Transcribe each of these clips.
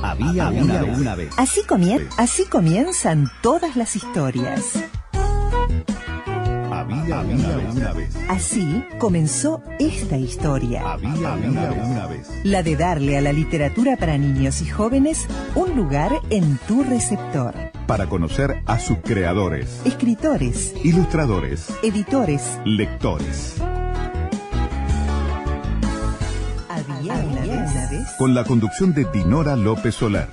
Había una vez. Así comienzan todas las historias. Había una vez. Así comenzó esta historia. Había una vez. La de darle a la literatura para niños y jóvenes un lugar en tu receptor. Para conocer a sus creadores, Escritores, ilustradores, editores. lectores. Había una vez. Con la conducción de Dinora López Solar.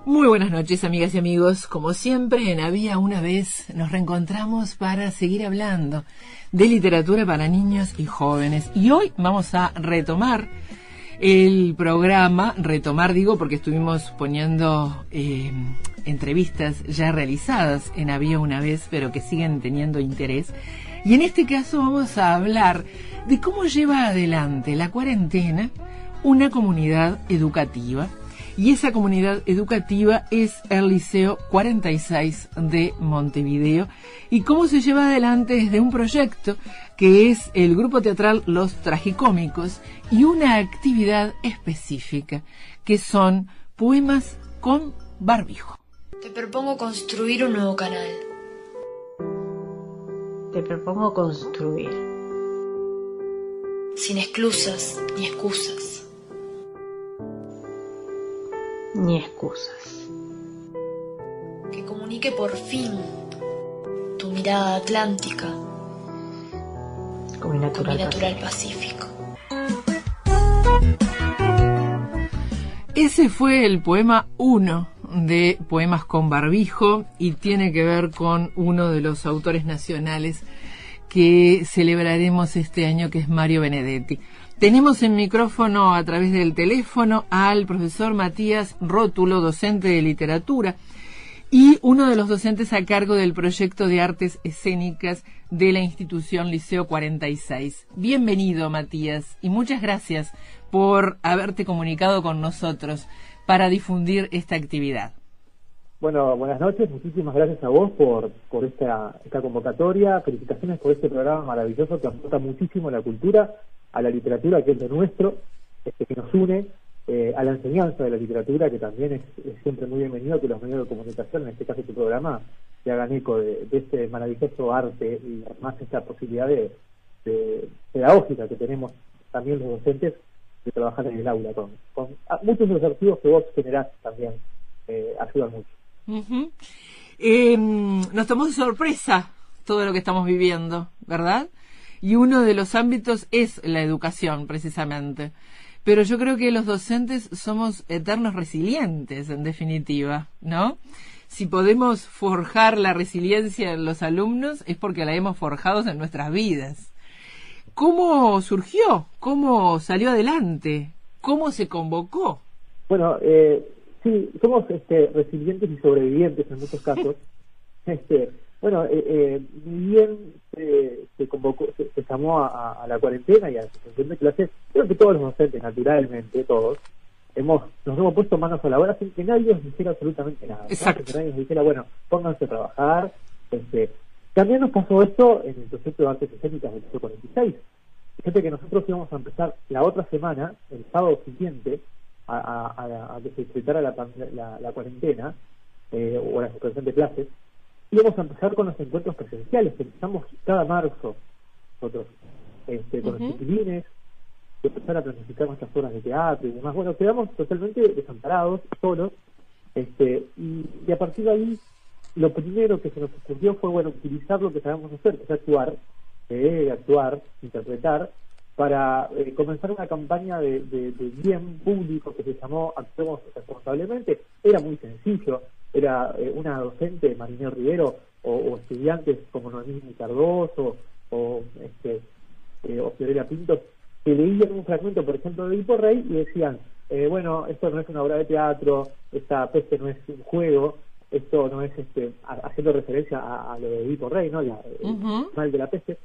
Muy buenas noches, amigas y amigos. Como siempre, en Había una vez nos reencontramos para seguir hablando de literatura para niños y jóvenes. Y hoy vamos a retomar el programa. Retomar, digo, porque estuvimos poniendo entrevistas ya realizadas en Había una vez, pero que siguen teniendo interés. Y en este caso vamos a hablar de cómo lleva adelante la cuarentena una comunidad educativa. Y esa comunidad educativa es el Liceo 46 de Montevideo. Y cómo se lleva adelante desde un proyecto que es el grupo teatral Los Tragicómicos y una actividad específica que son poemas con barbijo. Te propongo construir un nuevo canal. Te propongo construir. Sin esclusas ni excusas. Ni excusas. Que comunique por fin tu mirada atlántica Con mi natural Pacífico. Ese fue el poema 1 de Poemas con Barbijo y tiene que ver con uno de los autores nacionales que celebraremos este año, que es Mario Benedetti. Tenemos en micrófono a través del teléfono al profesor Matías Rótulo, docente de literatura y uno de los docentes a cargo del proyecto de artes escénicas de la institución Liceo 46. Bienvenido, Matías, y muchas gracias por haberte comunicado con nosotros para difundir esta actividad. Bueno, buenas noches, muchísimas gracias a vos por esta convocatoria, felicitaciones por este programa maravilloso que aporta muchísimo a la cultura, a la literatura, que es lo nuestro, que nos une, a la enseñanza de la literatura, que también es siempre muy bienvenido que los medios de comunicación, en este caso tu programa, se hagan eco de este maravilloso arte y además esta posibilidad de pedagógica que tenemos también los docentes de trabajar en el aula con muchos de los archivos que vos generás también ayudan mucho. Uh-huh. Nos tomó de sorpresa todo lo que estamos viviendo, ¿verdad? Y uno de los ámbitos es la educación, precisamente. Pero yo creo que los docentes somos eternos resilientes, en definitiva, ¿no? Si podemos forjar la resiliencia en los alumnos, es porque la hemos forjado en nuestras vidas. ¿Cómo surgió? ¿Cómo salió adelante? ¿Cómo se convocó? Bueno, sí, somos resilientes y sobrevivientes en muchos casos. Bueno, bien se convocó, se llamó a la cuarentena y a la suspensión de clases. Creo que todos los docentes, naturalmente, todos, nos hemos puesto manos a la obra sin que nadie nos dijera absolutamente nada, ¿no? Exacto. Que nadie nos dijera, bueno, pónganse a trabajar. También nos pasó esto en el proyecto de artes escénicas del 46. Fíjate que nosotros íbamos a empezar la otra semana, el sábado siguiente, a que se decretara la cuarentena o la suspensión de clases. Íbamos a empezar con los encuentros presenciales, que empezamos cada marzo nosotros, con los chiquilines, de empezar a planificar nuestras horas de teatro y demás. Bueno, quedamos totalmente desamparados, solos, y a partir de ahí, lo primero que se nos ocurrió fue, bueno, utilizar lo que sabemos hacer, que es actuar, interpretar, para comenzar una campaña de bien público que se llamó Actuemos Responsablemente. Era muy sencillo. Era una docente, Marinés Rivero, o estudiantes como Noemí Cardoso o Fiorella Pintos, que leían un fragmento, por ejemplo, de Edipo Rey y decían, bueno, esto no es una obra de teatro, esta peste no es un juego, esto no es, haciendo referencia a lo de Edipo Rey, ¿no? El mal de la peste.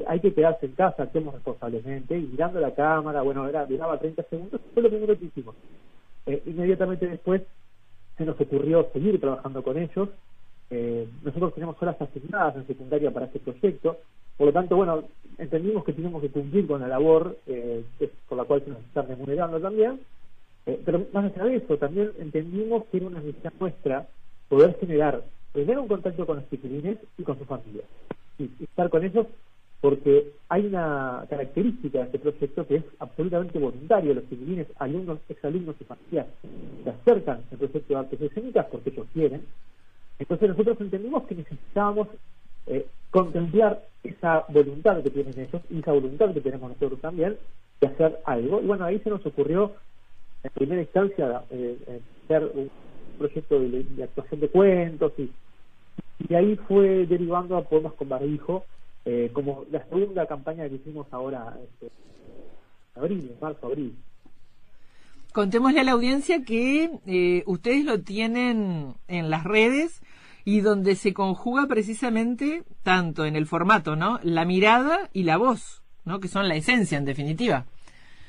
Hay que quedarse en casa, actuemos responsablemente, y mirando la cámara, bueno, duraba 30 segundos, fue lo primero que hicimos. Inmediatamente después se nos ocurrió seguir trabajando con ellos nosotros tenemos horas asignadas en secundaria para este proyecto, por lo tanto, bueno, entendimos que teníamos que cumplir con la labor por la cual se nos está remunerando también, pero más allá de eso, también entendimos que era una misión nuestra poder generar primero un contacto con los chiquilines y con sus familias, y estar con ellos, porque hay una característica de este proyecto que es absolutamente voluntario. Los chiquilines, alumnos, exalumnos y familias se acercan al proyecto de artes escénicas porque ellos quieren. Entonces nosotros entendimos que necesitábamos contemplar esa voluntad que tienen ellos y esa voluntad que tenemos nosotros también de hacer algo. Y bueno, ahí se nos ocurrió en primera instancia hacer un proyecto de actuación de cuentos y ahí fue derivando a Poemas con Barbijo, como la segunda campaña que hicimos ahora en marzo-abril. Contémosle a la audiencia que ustedes lo tienen en las redes y donde se conjuga precisamente tanto en el formato, ¿no?, la mirada y la voz, ¿no?, que son la esencia en definitiva.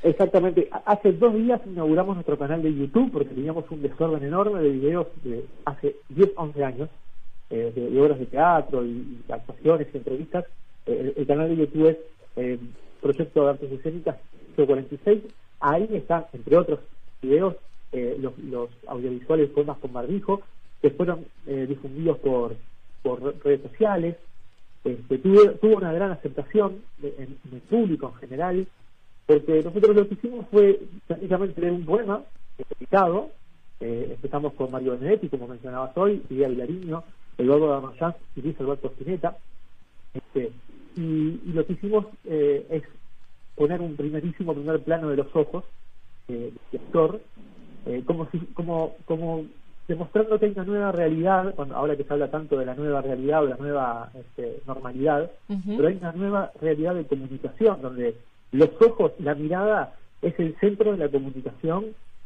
Exactamente. Hace 2 días inauguramos nuestro canal de YouTube porque teníamos un desorden enorme de videos de hace 10, 11 años, de obras de teatro y actuaciones y entrevistas. El canal de YouTube es Proyecto de Artes Escénicas 46. Ahí están, entre otros videos, los audiovisuales Poemas con Barbijo, que fueron difundidos por redes sociales. Tuvo una gran aceptación en el público en general, porque nosotros lo que hicimos fue prácticamente leer un poema explicado. Empezamos con Mario Benedetti, como mencionabas hoy, Lidia Vilariño, Eduardo Darnoyans y Luis Alberto Spinetta. Y lo que hicimos es poner un primer plano de los ojos del actor, como demostrando que hay una nueva realidad, ahora que se habla tanto de la nueva realidad o la nueva normalidad, pero hay una nueva realidad de comunicación, donde los ojos, la mirada es el centro de la comunicación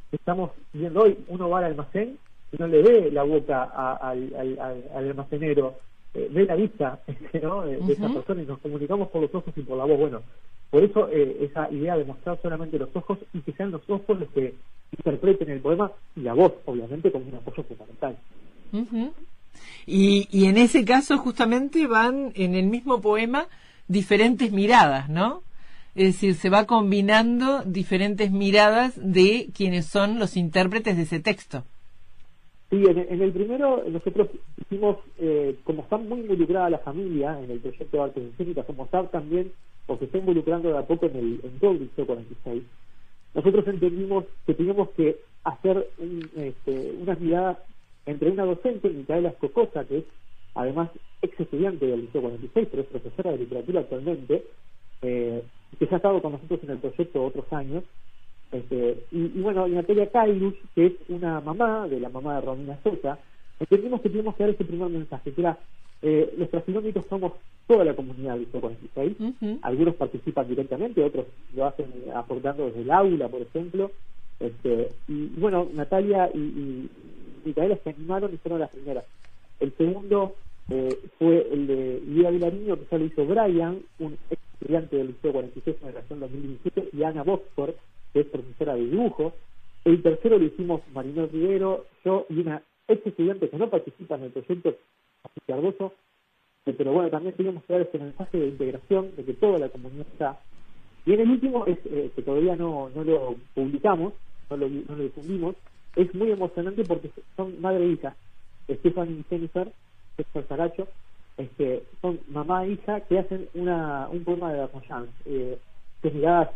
que estamos viendo hoy. Uno va al almacén y no le ve la boca al almacenero, ve la vista, ¿no?, de esa persona, y nos comunicamos por los ojos y por la voz. Bueno, por eso esa idea de mostrar solamente los ojos y que sean los ojos los que interpreten el poema, y la voz, obviamente, como un apoyo fundamental. Y en ese caso justamente van en el mismo poema diferentes miradas, ¿no? Es decir, se va combinando diferentes miradas de quienes son los intérpretes de ese texto. Sí, en el primero nosotros hicimos, como está muy involucrada la familia en el proyecto de artes escénicas, como está también, o se está involucrando de a poco en todo el Liceo 46, nosotros entendimos que teníamos que hacer unas miradas entre una docente, Micaela Escocosa, que es además ex estudiante del Liceo 46, pero es profesora de literatura actualmente, que ya ha estado con nosotros en el proyecto otros años, y bueno, y Natalia Cairus, que es una mamá de Romina Sosa. Entendimos que teníamos que dar ese primer mensaje, que era, los traficónicos somos toda la comunidad del Liceo 46, algunos participan directamente, otros lo hacen aportando desde el aula, por ejemplo, y bueno, Natalia y Micaela se animaron y fueron las primeras. El segundo fue el de Lidia Vilariño, que ya lo hizo Brian, un ex estudiante del Liceo 46 en la generación 2017, y Ana Boxford, que es profesora de dibujo. El tercero lo hicimos Marinel Rivero, yo y una ex estudiante que no participa en el proyecto, Cardoso, pero bueno, también teníamos que dar ese mensaje de integración, de que toda la comunidad está. Y en el último, que todavía no lo publicamos, no lo difundimos, es muy emocionante porque son madre e hija. Stephanie y Jennifer, Héctor Saracho, son mamá e hija que hacen un poema de Darnoyans, que miradas,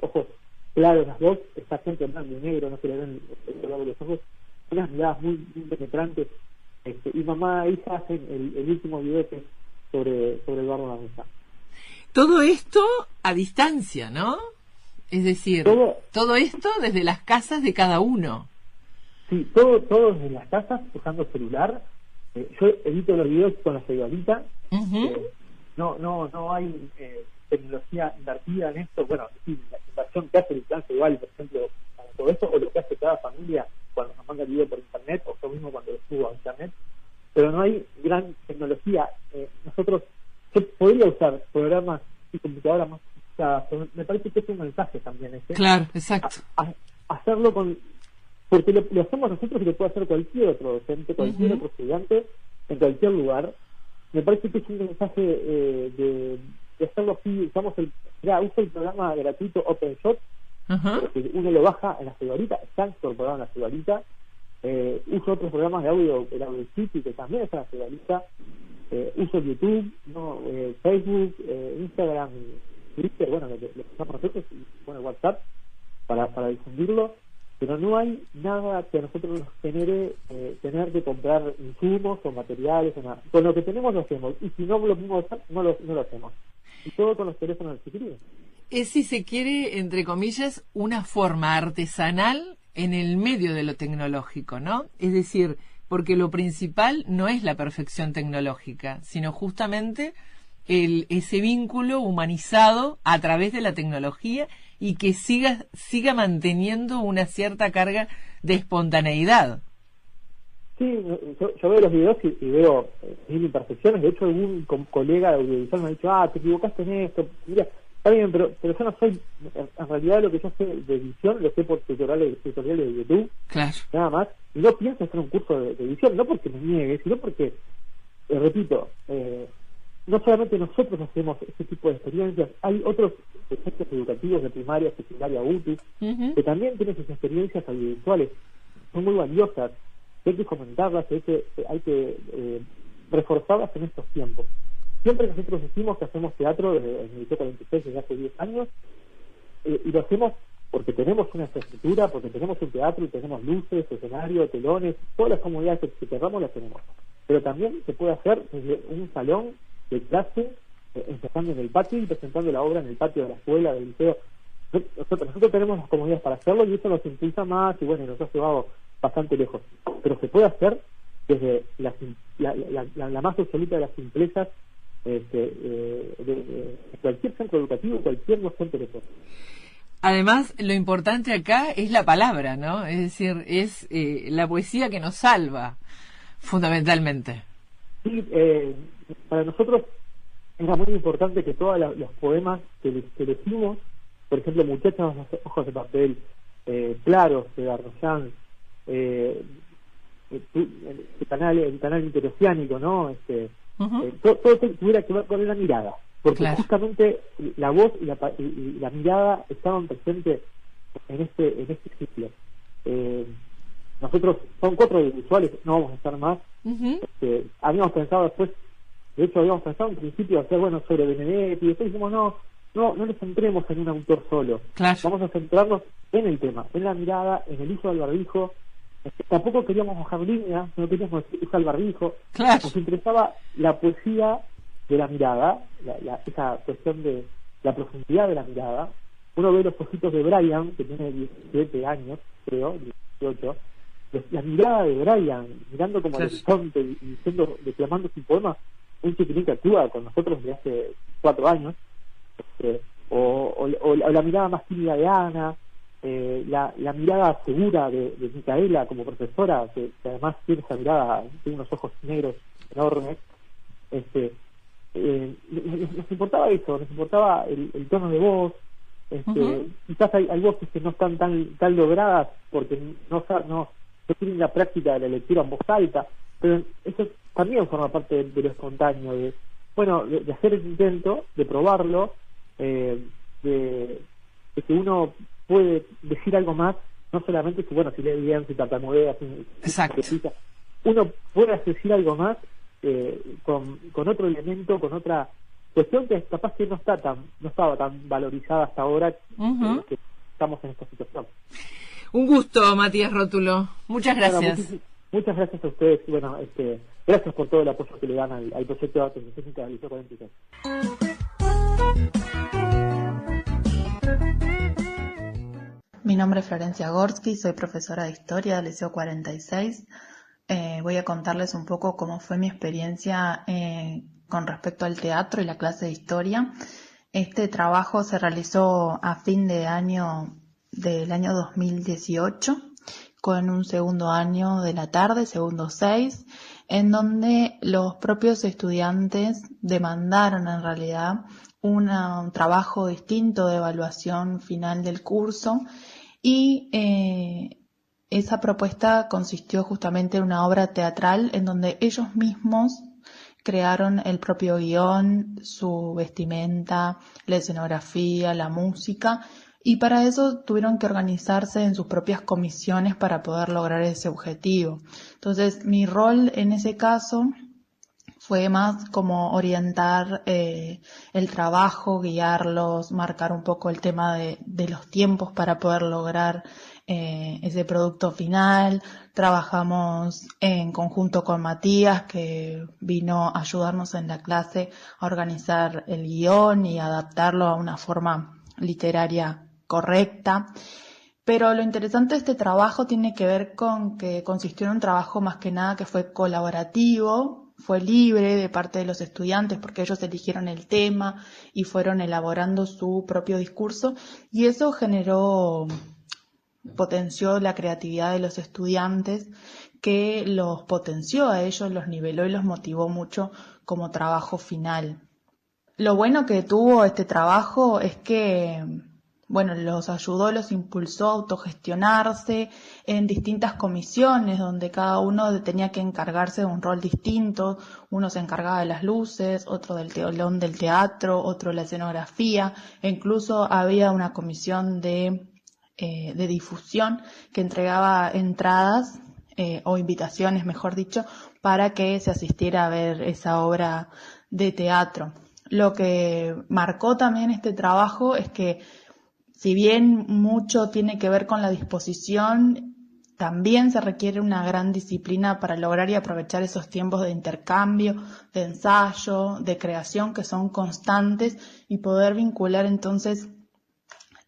ojos claros las dos, está gente en blanco y negro, no se le ven el color de los ojos, unas miradas muy penetrantes, y mamá e hija hacen el último video que es sobre Eduardo Darnoyans. Todo esto a distancia, ¿no? Es decir, todo esto desde las casas de cada uno. Sí, todo desde las casas, usando celular. Yo edito los videos con la celularita. No hay tecnología invertida en esto. Bueno, sí, la inversión que hace el plan igual, por ejemplo, para todo esto, o lo que hace cada familia cuando nos manda el video por internet, o yo mismo cuando lo subo a internet. Pero no hay gran tecnología. Yo podría usar programas y computadoras más sofisticadas, pero me parece que es un mensaje también Claro, exacto. Hacerlo porque lo hacemos nosotros y lo puede hacer cualquier otro docente, cualquier otro estudiante, en cualquier lugar, me parece que es un mensaje de hacerlo así. Uso el programa gratuito OpenShot, que uno lo baja en la celularita, está incorporado en la celularita. Uso otros programas de audio, el Audacity, que también está en la celularita. Uso YouTube, Facebook, Instagram, Twitter, bueno, lo que usamos nosotros, y bueno, WhatsApp, para difundirlo. Pero no hay nada que a nosotros nos genere tener que comprar insumos o materiales o nada. Con lo que tenemos lo hacemos, y si no lo podemos hacer, no lo hacemos. Y todo con los teléfonos adquiridos. Es, si se quiere, entre comillas, una forma artesanal en el medio de lo tecnológico, ¿no? Es decir, porque lo principal no es la perfección tecnológica, sino justamente ese vínculo humanizado a través de la tecnología y que siga manteniendo una cierta carga de espontaneidad. Sí, yo veo los videos y veo mil imperfecciones. De hecho, algún colega de audiovisual me ha dicho, te equivocaste en esto. Mira, está bien, pero yo no soy, en realidad lo que yo sé de edición lo sé por tutoriales de YouTube, claro, nada más. Y no pienso hacer un curso de edición, no porque me niegue, sino porque, repito, no solamente nosotros hacemos este tipo de experiencias, hay otros centros educativos de primaria, secundaria, UTI, que también tienen sus experiencias audiovisuales, son muy valiosas, hay que comentarlas, hay que reforzarlas en estos tiempos. Siempre nosotros decimos que hacemos teatro desde el Liceo 46 desde hace 10 años, y lo hacemos porque tenemos una infraestructura, porque tenemos un teatro y tenemos luces, escenario, telones, todas las comodidades que queramos las tenemos. Pero también se puede hacer desde un salón de clase, empezando en el patio y presentando la obra en el patio de la escuela, del liceo. Nosotros tenemos las comodidades para hacerlo y eso nos impulsa más y bueno, nos ha llevado bastante lejos. Pero se puede hacer desde la más absoluta de las simplezas de cualquier centro educativo, cualquier docente de cosas. Además, lo importante acá es la palabra, ¿no? Es decir, es la poesía que nos salva, fundamentalmente. Sí, para nosotros era muy importante que todos los poemas que elegimos, por ejemplo, Muchachas, Ojos de Papel, Claros, de Arroyán, el canal interoceánico, ¿no? Todo tuviera que ver con la mirada, porque claro, justamente la voz y la mirada estaban presentes en este ciclo. Nosotros son 4 audiovisuales, no vamos a estar más. Habíamos pensado después, de hecho habíamos pensado en principio hacer sobre Benedetti, y después dijimos no nos centremos en un autor solo, claro, vamos a centrarnos en el tema, en la mirada, en el uso del barbijo. Tampoco queríamos bajar líneas, no queríamos usar el barbijo, claro, nos interesaba la poesía de la mirada, esa cuestión de la profundidad de la mirada. Uno ve los ojitos de Brian, que tiene 17 años, creo, 18, la mirada de Brian, mirando como el horizonte y declamando su poema, un chiquitín que actúa con nosotros desde hace 4 años, o la mirada más tímida de Ana, la mirada segura de Micaela como profesora, que además tiene esa mirada, tiene unos ojos negros enormes. Nos importaba eso, nos importaba el tono de voz. Quizás hay voces que no están tan logradas porque no tienen la práctica de la lectura en voz alta, pero eso también forma parte de lo espontáneo, de hacer el intento, de probarlo, de que uno puede decir algo más, no solamente que si lee bien, si tartamudea, uno puede decir algo más con otro elemento, con otra cuestión que capaz que no estaba tan valorizada hasta ahora, que estamos en esta situación. Un gusto, Matías Rótulo. Muchas gracias. Muchas gracias a ustedes. Gracias por todo el apoyo que le dan al proyecto de atención técnica del Liceo 46. Mi nombre es Florencia Gorsky, soy profesora de Historia del Liceo 46. Voy a contarles un poco cómo fue mi experiencia con respecto al teatro y la clase de Historia. Este trabajo se realizó a fin de año del año 2018, con un segundo año de la tarde, segundo 6, en donde los propios estudiantes demandaron en realidad un trabajo distinto de evaluación final del curso y esa propuesta consistió justamente en una obra teatral en donde ellos mismos crearon el propio guión, su vestimenta, la escenografía, la música, y para eso tuvieron que organizarse en sus propias comisiones para poder lograr ese objetivo. Entonces, mi rol en ese caso fue más como orientar el trabajo, guiarlos, marcar un poco el tema de los tiempos para poder lograr ese producto final. Trabajamos en conjunto con Matías, que vino a ayudarnos en la clase a organizar el guión y adaptarlo a una forma literaria correcta. Pero lo interesante de este trabajo tiene que ver con que consistió en un trabajo más que nada que fue colaborativo, fue libre de parte de los estudiantes porque ellos eligieron el tema y fueron elaborando su propio discurso, y eso potenció la creatividad de los estudiantes, que los potenció a ellos, los niveló y los motivó mucho como trabajo final. Lo bueno que tuvo este trabajo es que los ayudó, los impulsó a autogestionarse en distintas comisiones donde cada uno tenía que encargarse de un rol distinto. Uno se encargaba de las luces, otro del telón del teatro, otro de la escenografía, e incluso había una comisión de difusión que entregaba entradas o invitaciones, mejor dicho, para que se asistiera a ver esa obra de teatro. Lo que marcó también este trabajo es que, si bien mucho tiene que ver con la disposición, también se requiere una gran disciplina para lograr y aprovechar esos tiempos de intercambio, de ensayo, de creación que son constantes, y poder vincular entonces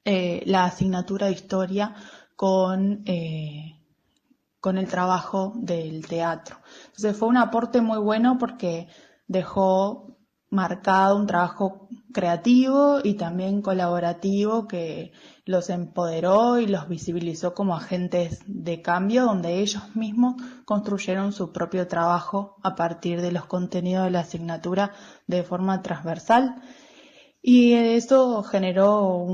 la asignatura de historia con el trabajo del teatro. Entonces fue un aporte muy bueno porque dejó marcado un trabajo creativo y también colaborativo que los empoderó y los visibilizó como agentes de cambio, donde ellos mismos construyeron su propio trabajo a partir de los contenidos de la asignatura de forma transversal, y eso generó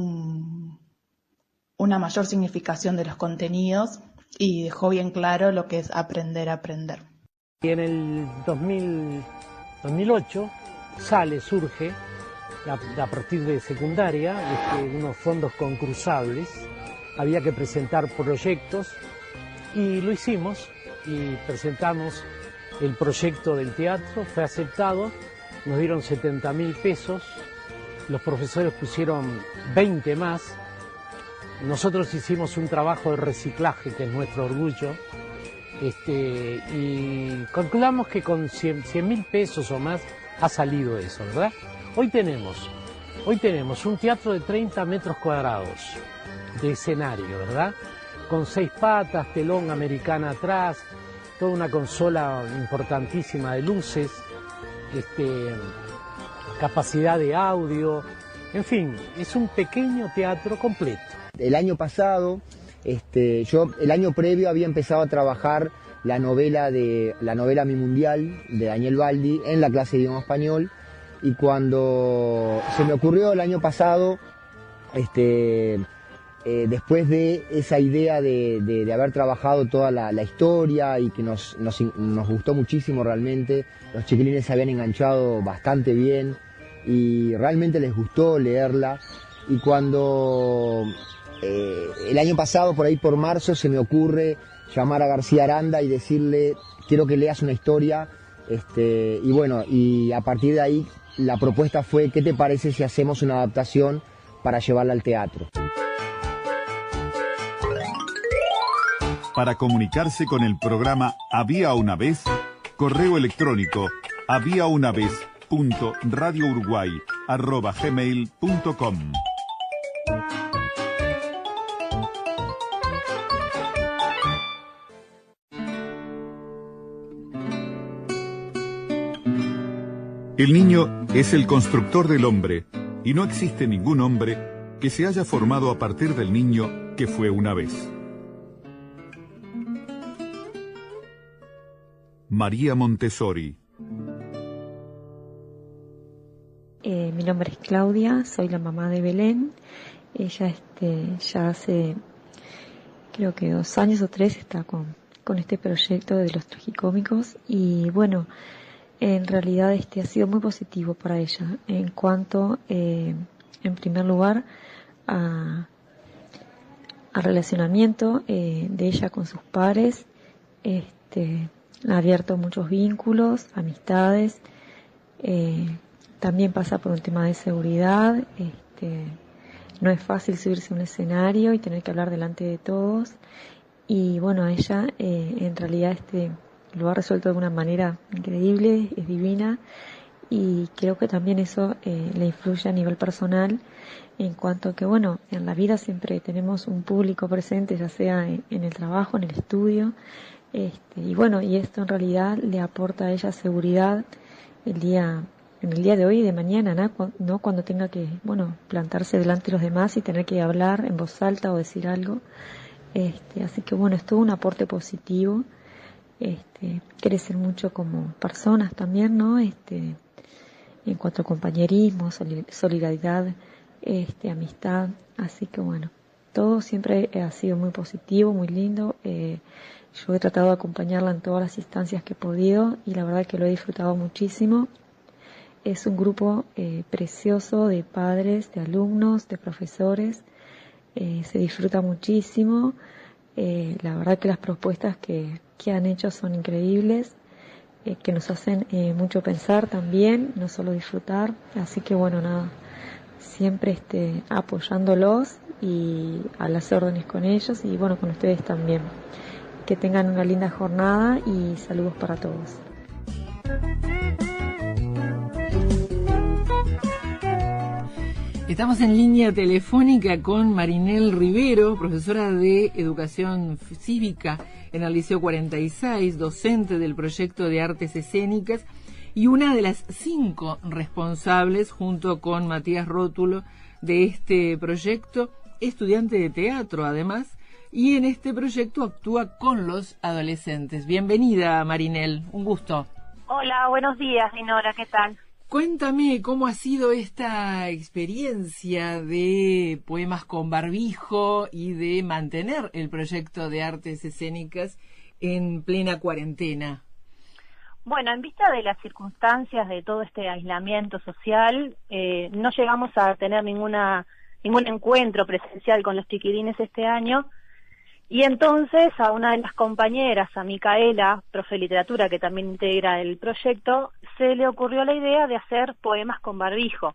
una mayor significación de los contenidos y dejó bien claro lo que es aprender a aprender. Y en el 2008 surge a partir de secundaria unos fondos concursables. Había que presentar proyectos y lo hicimos y presentamos el proyecto del teatro, fue aceptado, nos dieron 70.000 pesos, los profesores pusieron 20 más, nosotros hicimos un trabajo de reciclaje que es nuestro orgullo, y calculamos que con 100.000 pesos o más ha salido eso, ¿verdad? Hoy tenemos un teatro de 30 metros cuadrados de escenario, ¿verdad? Con 6 patas, telón americana atrás, toda una consola importantísima de luces, capacidad de audio, en fin, es un pequeño teatro completo. El año pasado, yo el año previo había empezado a trabajar la novela Mi Mundial de Daniel Baldi en la clase de idioma español, y cuando se me ocurrió el año pasado, después de esa idea de haber trabajado toda la historia y que nos gustó muchísimo realmente, los chiquilines se habían enganchado bastante bien y realmente les gustó leerla, y cuando el año pasado, por ahí por marzo, se me ocurre llamar a García Aranda y decirle: quiero que leas una historia, y a partir de ahí la propuesta fue: ¿qué te parece si hacemos una adaptación para llevarla al teatro? Para comunicarse con el programa Había una vez, correo electrónico habiaunavez.radiouruguay@gmail.com. El niño es el constructor del hombre, y no existe ningún hombre que se haya formado a partir del niño que fue una vez. María Montessori. Mi nombre es Claudia, soy la mamá de Belén. Ella ya hace creo que 2 años o 3 está con este proyecto de los tragicómicos y bueno, en realidad ha sido muy positivo para ella en cuanto, en primer lugar, al relacionamiento de ella con sus pares. Ha abierto muchos vínculos, amistades, también pasa por un tema de seguridad. No es fácil subirse a un escenario y tener que hablar delante de todos. Y bueno, ella en realidad lo ha resuelto de una manera increíble, es divina. Y creo que también eso le influye a nivel personal, en cuanto a que, bueno, en la vida siempre tenemos un público presente, ya sea en el trabajo, en el estudio. Y bueno, y esto en realidad le aporta a ella seguridad en el día de hoy y de mañana, ¿no? Cuando tenga que, bueno, plantarse delante de los demás y tener que hablar en voz alta o decir algo. Así que bueno, es todo un aporte positivo. Crecen mucho como personas también, ¿no? En cuanto a compañerismo, solidaridad, amistad. Así que bueno, todo siempre ha sido muy positivo, muy lindo. Yo he tratado de acompañarla en todas las instancias que he podido y la verdad que lo he disfrutado muchísimo. Es un grupo precioso de padres, de alumnos, de profesores. Se disfruta muchísimo. La verdad que las propuestas que han hecho son increíbles, que nos hacen mucho pensar también, no solo disfrutar. Así que bueno, nada, siempre apoyándolos y a las órdenes con ellos y bueno, con ustedes también. Que tengan una linda jornada y saludos para todos. Estamos en línea telefónica con Marinel Rivero, profesora de Educación Cívica en el Liceo 46, docente del proyecto de Artes Escénicas y una de las 5 responsables, junto con Matías Rótulo, de este proyecto, estudiante de teatro además, y en este proyecto actúa con los adolescentes. Bienvenida, Marinel, un gusto. Hola, buenos días, Dinora, ¿qué tal? Cuéntame cómo ha sido esta experiencia de Poemas con Barbijo y de mantener el proyecto de Artes Escénicas en plena cuarentena. Bueno, en vista de las circunstancias de todo este aislamiento social, no llegamos a tener ningún encuentro presencial con los chiquilines este año. Y entonces a una de las compañeras, a Micaela, profe de literatura, que también integra el proyecto, se le ocurrió la idea de hacer poemas con barbijo,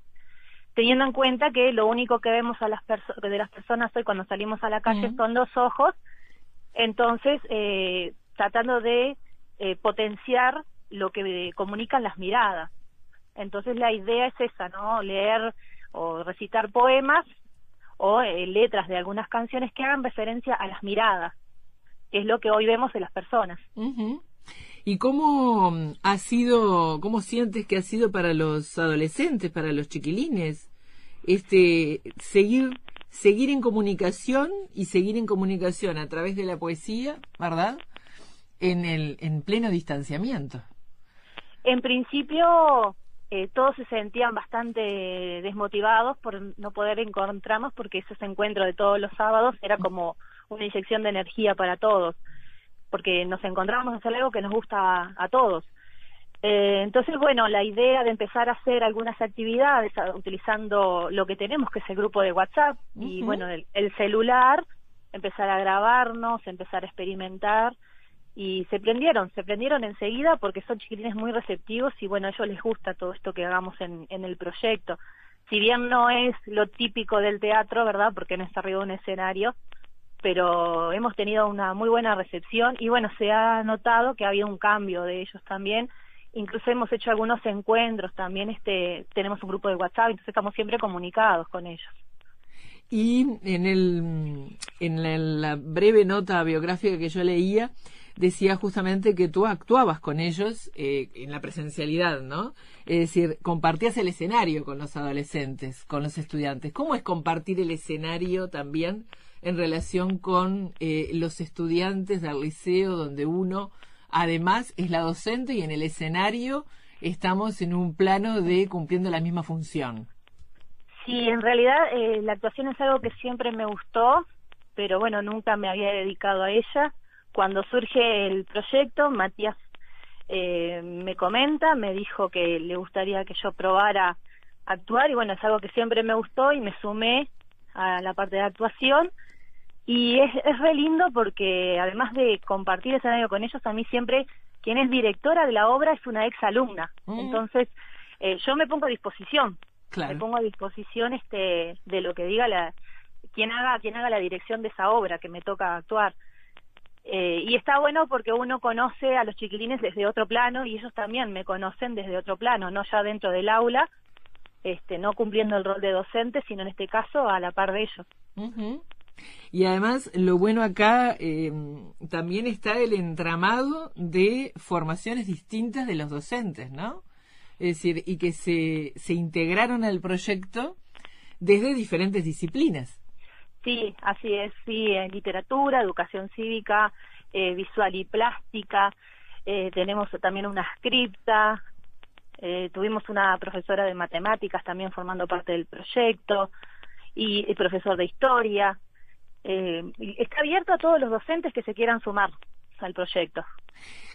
teniendo en cuenta que lo único que vemos de las personas hoy cuando salimos a la calle son los ojos. Entonces tratando de potenciar lo que comunican las miradas. Entonces la idea es esa, ¿no? Leer o recitar poemas o letras de algunas canciones que hagan referencia a las miradas, que es lo que hoy vemos de las personas. Uh-huh. ¿Y cómo sientes que ha sido para los adolescentes, para los chiquilines, seguir en comunicación y seguir en comunicación a través de la poesía, ¿verdad? En pleno distanciamiento. En principio todos se sentían bastante desmotivados por no poder encontrarnos, porque ese encuentro de todos los sábados era como una inyección de energía para todos, porque nos encontrábamos a hacer algo que nos gusta a todos. Entonces, bueno, la idea de empezar a hacer algunas actividades utilizando lo que tenemos, que es el grupo de WhatsApp, y bueno, el celular, empezar a grabarnos, empezar a experimentar, y se prendieron enseguida porque son chiquilines muy receptivos y bueno, a ellos les gusta todo esto que hagamos en el proyecto. Si bien no es lo típico del teatro, ¿verdad?, porque no está arriba de un escenario, pero hemos tenido una muy buena recepción y bueno, se ha notado que ha habido un cambio de ellos también. Incluso hemos hecho algunos encuentros también, tenemos un grupo de WhatsApp, entonces estamos siempre comunicados con ellos. Y en la breve nota biográfica que yo leía, decía justamente que tú actuabas con ellos en la presencialidad, ¿no? Es decir, compartías el escenario con los adolescentes, con los estudiantes. ¿Cómo es compartir el escenario también en relación con los estudiantes del liceo, donde uno además es la docente y en el escenario estamos en un plano de cumpliendo la misma función? Sí, en realidad la actuación es algo que siempre me gustó, pero bueno, nunca me había dedicado a ella. Cuando surge el proyecto, Matías me comenta, me dijo que le gustaría que yo probara actuar, y bueno, es algo que siempre me gustó y me sumé a la parte de actuación. Y es re lindo porque además de compartir escenario con ellos, a mí siempre quien es directora de la obra es una ex alumna. Entonces, yo me pongo a disposición. Claro. Me pongo a disposición de lo que diga quien haga la dirección de esa obra que me toca actuar. Y está bueno porque uno conoce a los chiquilines desde otro plano y ellos también me conocen desde otro plano, no ya dentro del aula, no cumpliendo el rol de docente, sino en este caso a la par de ellos. Uh-huh. Y además lo bueno acá también está el entramado de formaciones distintas de los docentes, ¿no? Es decir, y que se integraron al proyecto desde diferentes disciplinas. Sí, así es, sí, literatura, educación cívica, visual y plástica, tenemos también una scripta, tuvimos una profesora de matemáticas también formando parte del proyecto, y el profesor de historia. Está abierto a todos los docentes que se quieran sumar al proyecto.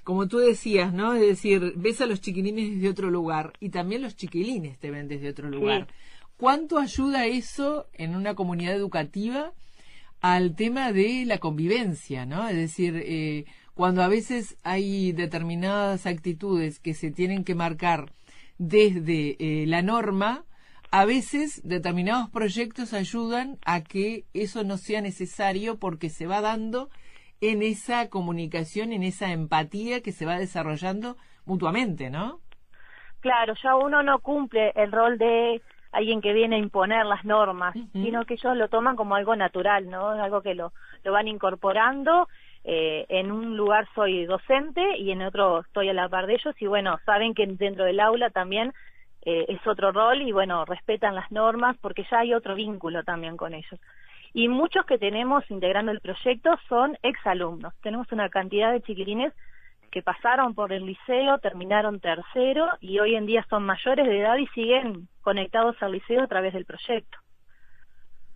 Como tú decías, ¿no? Es decir, ves a los chiquilines desde otro lugar y también los chiquilines te ven desde otro lugar. Sí. ¿Cuánto ayuda eso en una comunidad educativa al tema de la convivencia, ¿no? Es decir, cuando a veces hay determinadas actitudes que se tienen que marcar desde la norma, a veces determinados proyectos ayudan a que eso no sea necesario porque se va dando en esa comunicación, en esa empatía que se va desarrollando mutuamente, ¿no? Claro, ya uno no cumple el rol de alguien que viene a imponer las normas, sino que ellos lo toman como algo natural, ¿no? Algo que lo van incorporando. En un lugar soy docente y en otro estoy a la par de ellos, y bueno, saben que dentro del aula también es otro rol, y bueno, respetan las normas porque ya hay otro vínculo también con ellos. Y muchos que tenemos integrando el proyecto son exalumnos. Tenemos una cantidad de chiquilines que pasaron por el liceo, terminaron tercero y hoy en día son mayores de edad y siguen conectados al liceo a través del proyecto.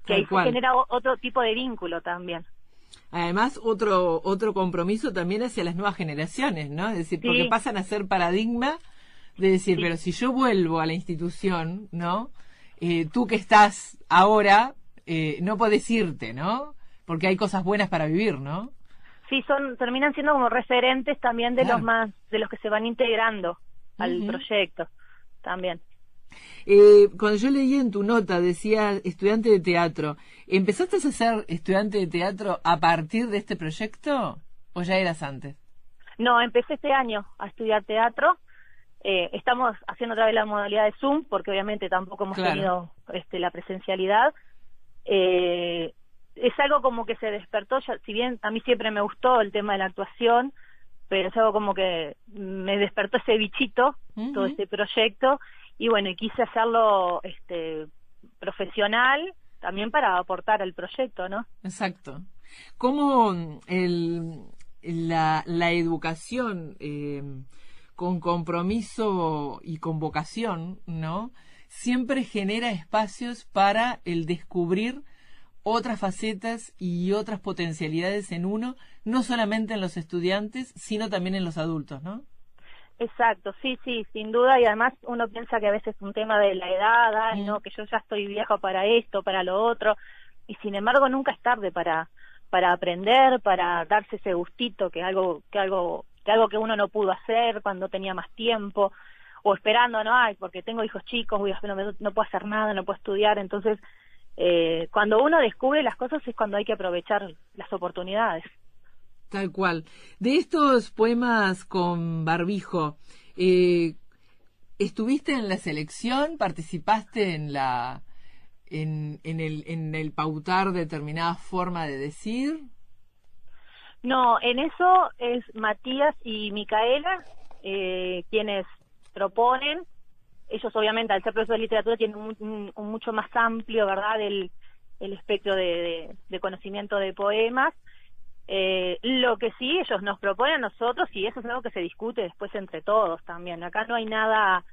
Que ahí se genera otro tipo de vínculo también. Además, otro compromiso también hacia las nuevas generaciones, ¿no? Es decir, porque pasan a ser paradigma de decir, pero si yo vuelvo a la institución, ¿no? Tú que estás ahora, no podés irte, ¿no? Porque hay cosas buenas para vivir, ¿no? Sí, terminan siendo como referentes también de de los que se van integrando al proyecto también. Cuando yo leí en tu nota, decía estudiante de teatro, ¿empezaste a ser estudiante de teatro a partir de este proyecto o ya eras antes? No, empecé este año a estudiar teatro. Estamos haciendo otra vez la modalidad de Zoom porque obviamente tampoco hemos tenido la presencialidad. Es algo como que se despertó, si bien a mí siempre me gustó el tema de la actuación, pero es algo como que me despertó ese bichito, todo este proyecto, y bueno, y quise hacerlo profesional también para aportar al proyecto, ¿no? Exacto. ¿Cómo la educación con compromiso y con vocación, ¿no? Siempre genera espacios para el descubrir otras facetas y otras potencialidades en uno, no solamente en los estudiantes, sino también en los adultos, ¿no? Exacto, sí, sin duda, y además uno piensa que a veces es un tema de la edad, ¿no? Que yo ya estoy viejo para esto, para lo otro, y sin embargo nunca es tarde para aprender, para darse ese gustito, que algo que uno no pudo hacer cuando tenía más tiempo, o esperando, ¿no? Ay, porque tengo hijos chicos, no puedo hacer nada, no puedo estudiar. Entonces, cuando uno descubre las cosas es cuando hay que aprovechar las oportunidades. Tal cual. De estos poemas con barbijo, ¿estuviste en la selección? ¿Participaste en el pautar determinada forma de decir? No, en eso es Matías y Micaela quienes proponen. Ellos obviamente al ser profesores de literatura tienen un mucho más amplio, ¿verdad?, el espectro de conocimiento de poemas. Lo que sí ellos nos proponen a nosotros, y eso es algo que se discute después entre todos también. Acá no hay nada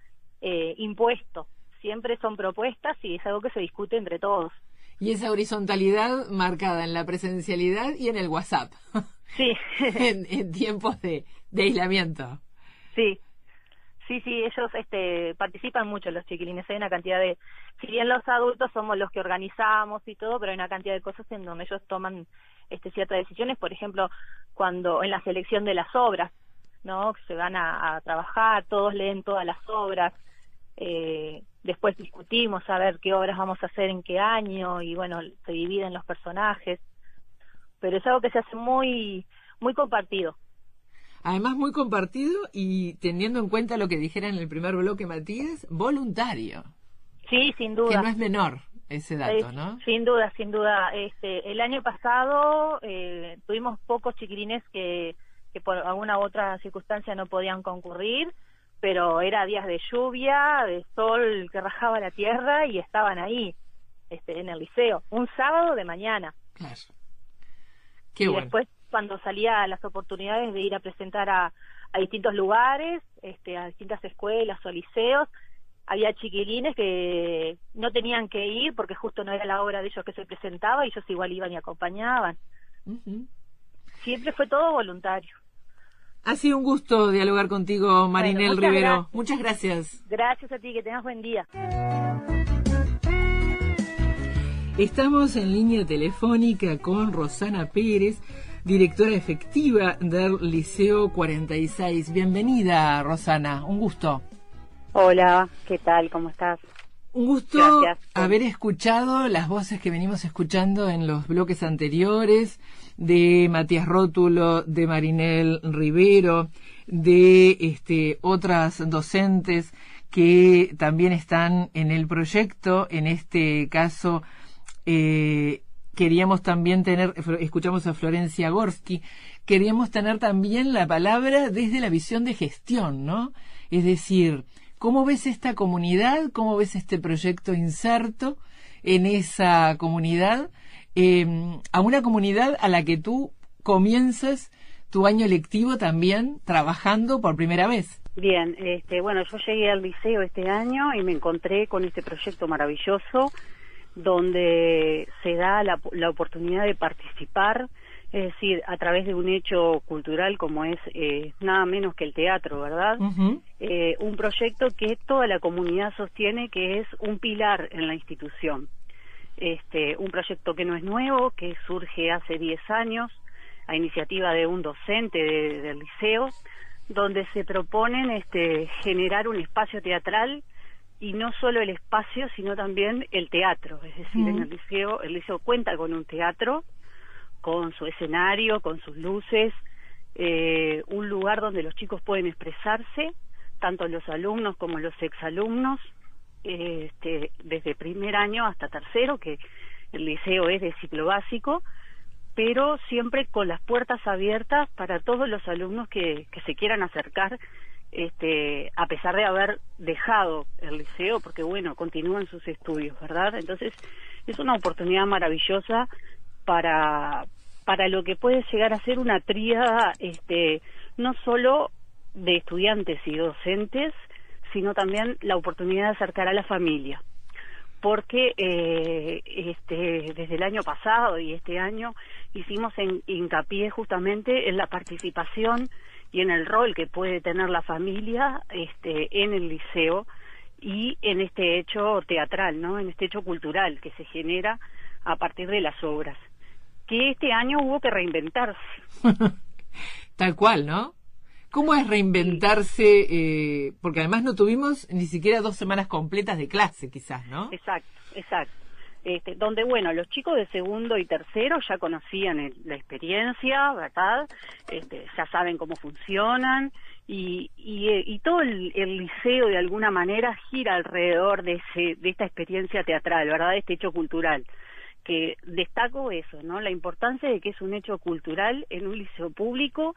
impuesto, siempre son propuestas y es algo que se discute entre todos. Y esa horizontalidad marcada en la presencialidad y en el WhatsApp. Sí. en tiempos de aislamiento. Sí. Sí, ellos participan mucho, los chiquilines. Hay una cantidad de... Si bien los adultos somos los que organizamos y todo, pero hay una cantidad de cosas en donde ellos toman ciertas decisiones. Por ejemplo, cuando en la selección de las obras, ¿no? Que se van a trabajar, todos leen todas las obras. Después discutimos a ver qué obras vamos a hacer en qué año, y bueno, se dividen los personajes. Pero es algo que se hace muy, muy compartido. Además, muy compartido, y teniendo en cuenta lo que dijera en el primer bloque Matías, voluntario. Sí, sin duda. Que no es menor ese dato, ¿no? Sin duda. El año pasado tuvimos pocos chiquilines que por alguna otra circunstancia no podían concurrir, pero era días de lluvia, de sol que rajaba la tierra, y estaban ahí, en el liceo, un sábado de mañana. Claro. Qué bueno. Después, cuando salía las oportunidades de ir a presentar a distintos lugares, a distintas escuelas o liceos, había chiquilines que no tenían que ir porque justo no era la obra de ellos que se presentaba, y ellos igual iban y acompañaban. Uh-huh. Siempre fue todo voluntario. Ha sido un gusto dialogar contigo, Marinel Rivero. Muchas gracias. Gracias a ti, que tengas buen día. Estamos en línea telefónica con Rosana Pérez, directora efectiva del Liceo 46. Bienvenida, Rosana, un gusto. Hola, ¿qué tal? ¿Cómo estás? Un gusto Gracias. Haber escuchado las voces que venimos escuchando en los bloques anteriores, de Matías Rótulo, de Marinel Rivero, de otras docentes que también están en el proyecto. En este caso, queríamos también escuchamos a Florencia Gorsky, queríamos tener también la palabra desde la visión de gestión, ¿no? Es decir, ¿cómo ves esta comunidad? ¿Cómo ves este proyecto inserto en esa comunidad? A una comunidad a la que tú comienzas tu año lectivo también trabajando por primera vez. Bien, bueno, yo llegué al liceo este año y me encontré con este proyecto maravilloso donde se da la oportunidad de participar, es decir, a través de un hecho cultural como es nada menos que el teatro, ¿verdad? Uh-huh. Un proyecto que toda la comunidad sostiene que es un pilar en la institución. Un proyecto que no es nuevo, que surge hace 10 años a iniciativa de un docente del liceo, donde se proponen generar un espacio teatral, y no solo el espacio, sino también el teatro. Es decir, en el liceo cuenta con un teatro, con su escenario, con sus luces, un lugar donde los chicos pueden expresarse, tanto los alumnos como los exalumnos, desde primer año hasta tercero, que el liceo es de ciclo básico, pero siempre con las puertas abiertas para todos los alumnos que se quieran acercar, a pesar de haber dejado el liceo, porque bueno, continúan sus estudios, ¿verdad? Entonces, es una oportunidad maravillosa para lo que puede llegar a ser una tríada, no solo de estudiantes y docentes, sino también la oportunidad de acercar a la familia, porque desde el año pasado y este año hicimos hincapié justamente en la participación y en el rol que puede tener la familia en el liceo y en este hecho teatral, ¿no? En este hecho cultural que se genera a partir de las obras, que este año hubo que reinventarse. Tal cual, ¿no? ¿Cómo es reinventarse? Porque además no tuvimos ni siquiera 2 semanas completas de clase, quizás, ¿no? Exacto. Donde, bueno, los chicos de segundo y tercero ya conocían la experiencia, ¿verdad? Ya saben cómo funcionan, y todo el liceo de alguna manera gira alrededor de esta experiencia teatral, ¿verdad? Este hecho cultural, que destaco eso, ¿no? La importancia de que es un hecho cultural en un liceo público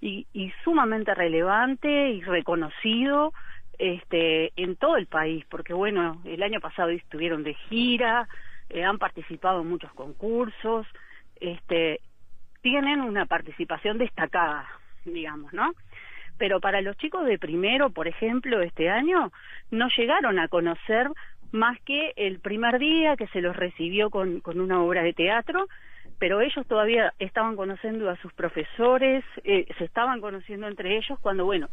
y sumamente relevante y reconocido en todo el país, porque bueno, el año pasado estuvieron de gira, han participado en muchos concursos, tienen una participación destacada, digamos, ¿no? Pero para los chicos de primero, por ejemplo, este año, no llegaron a conocer más que el primer día que se los recibió con una obra de teatro, pero ellos todavía estaban conociendo a sus profesores, se estaban conociendo entre ellos cuando, bueno,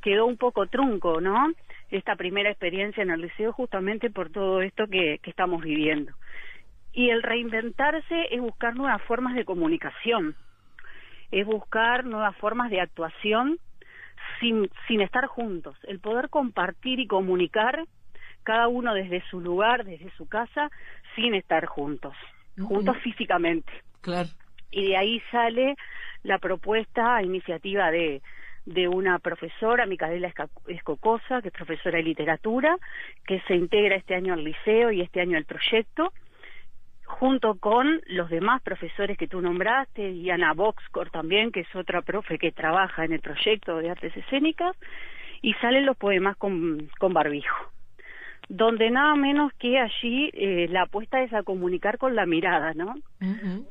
quedó un poco trunco, ¿no?, esta primera experiencia en el liceo, justamente por todo esto que estamos viviendo. Y el reinventarse es buscar nuevas formas de comunicación, es buscar nuevas formas de actuación sin estar juntos, el poder compartir y comunicar cada uno desde su lugar, desde su casa, sin estar juntos físicamente. Claro. Y de ahí sale la propuesta, iniciativa de una profesora, Micaela Escocosa, que es profesora de literatura, que se integra este año al liceo y este año al proyecto, junto con los demás profesores que tú nombraste, y Ana Boxcor también, que es otra profe que trabaja en el proyecto de artes escénicas, y salen los poemas con barbijo, donde nada menos que allí la apuesta es a comunicar con la mirada, ¿no?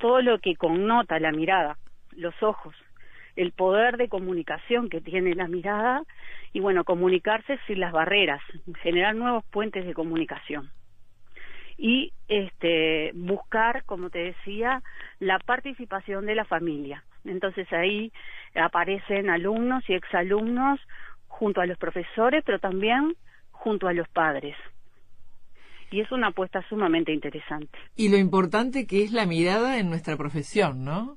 Todo lo que connota la mirada, los ojos, el poder de comunicación que tiene la mirada, y bueno, comunicarse sin las barreras, generar nuevos puentes de comunicación. Y buscar, como te decía, la participación de la familia. Entonces ahí aparecen alumnos y exalumnos junto a los profesores, pero también junto a los padres. Y es una apuesta sumamente interesante. Y lo importante que es la mirada en nuestra profesión, ¿no?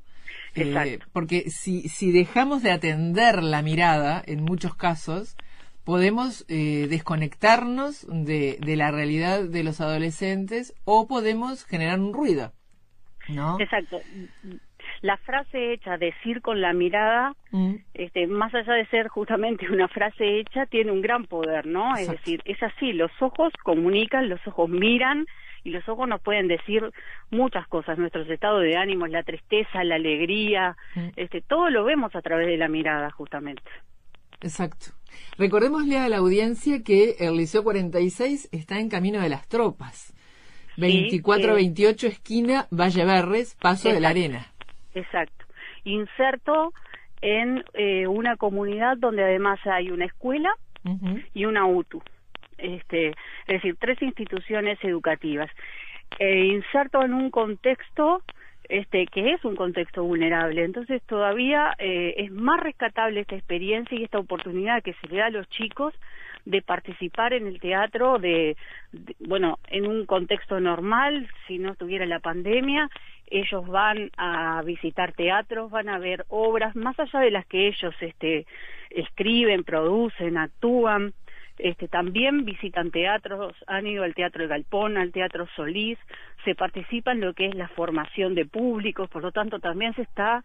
Exacto. Porque si dejamos de atender la mirada, en muchos casos, podemos desconectarnos de la realidad de los adolescentes, o podemos generar un ruido, ¿no? Exacto. La frase hecha, decir con la mirada, más allá de ser justamente una frase hecha, tiene un gran poder, ¿no? Exacto. Es decir, es así, los ojos comunican, los ojos miran, y los ojos nos pueden decir muchas cosas, nuestros estados de ánimo, la tristeza, la alegría, todo lo vemos a través de la mirada, justamente. Exacto. Recordémosle a la audiencia que el Liceo 46 está en Camino de las Tropas, 24-28 esquina Valle Berres, Paso de la Arena. Exacto. Inserto en una comunidad donde además hay una escuela y una UTU. Es decir, 3 instituciones educativas. Inserto en un contexto que es un contexto vulnerable. Entonces todavía es más rescatable esta experiencia y esta oportunidad que se le da a los chicos de participar en el teatro bueno, en un contexto normal, si no estuviera la pandemia. Ellos van a visitar teatros, van a ver obras, más allá de las que ellos escriben, producen, actúan. También visitan teatros, han ido al Teatro El Galpón, al Teatro Solís, se participa en lo que es la formación de públicos, por lo tanto también se está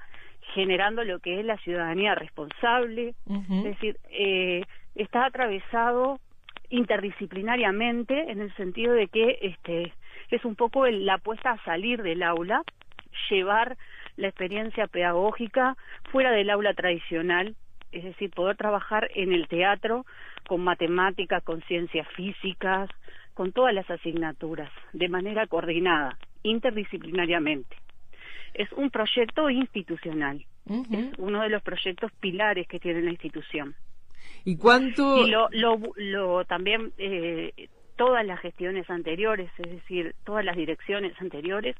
generando lo que es la ciudadanía responsable. Es decir, está atravesado interdisciplinariamente, en el sentido de que es un poco la apuesta a salir del aula, llevar la experiencia pedagógica fuera del aula tradicional, es decir, poder trabajar en el teatro con matemáticas, con ciencias físicas, con todas las asignaturas, de manera coordinada, interdisciplinariamente. Es un proyecto institucional, es uno de los proyectos pilares que tiene la institución. ¿Y cuánto? Y también todas las gestiones anteriores, es decir, todas las direcciones anteriores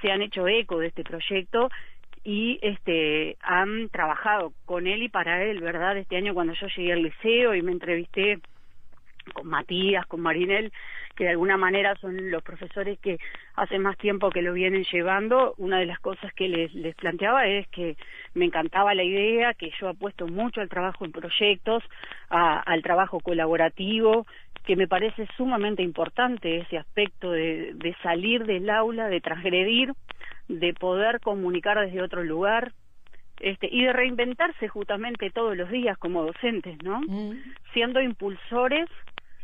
se han hecho eco de este proyecto y han trabajado con él y para él, ¿verdad? Este año, cuando yo llegué al liceo y me entrevisté con Matías, con Marinel, que de alguna manera son los profesores que hace más tiempo que lo vienen llevando, una de las cosas que les planteaba es que me encantaba la idea, que yo apuesto mucho al trabajo en proyectos, al trabajo colaborativo, que me parece sumamente importante ese aspecto de salir del aula, de transgredir, de poder comunicar desde otro lugar, y de reinventarse justamente todos los días como docentes, ¿no? Siendo impulsores